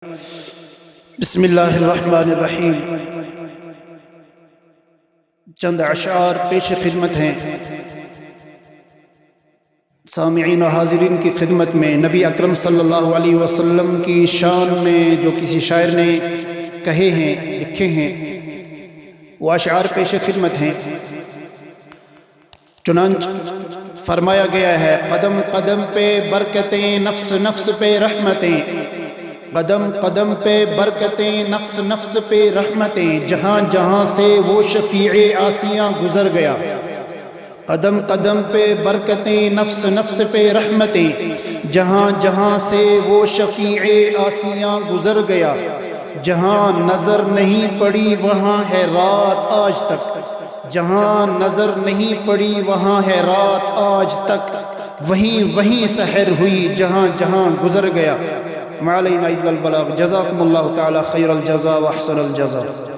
بسم اللہ الرحمن الرحیم۔ چند اشعار پیش خدمت ہیں سامعین و حاضرین کی خدمت میں، نبی اکرم صلی اللہ علیہ وسلم کی شان میں جو کسی شاعر نے کہے ہیں، لکھے ہیں، وہ اشعار پیش خدمت ہیں۔ چنانچہ فرمایا گیا ہے: قدم قدم پہ برکتیں، نفس نفس پہ رحمتیں، قدم قدم پہ برکتیں، نفس نفس پہ رحمتیں، جہاں جہاں سے وہ شفیع آسیاں گزر گیا۔ قدم قدم پہ برکتیں، نفس نفس پہ رحمتیں، جہاں جہاں سے وہ شفیع آسیاں گزر گیا۔ جہاں نظر نہیں پڑی وہاں ہے رات آج تک، جہاں نظر نہیں پڑی وہاں ہے رات آج تک، وہیں وہیں سحر ہوئی جہاں جہاں گزر گیا۔ ما علینا الا البلاغ۔ جزاکم اللہ تعالی خیر الجزاء و احسن الجزاء۔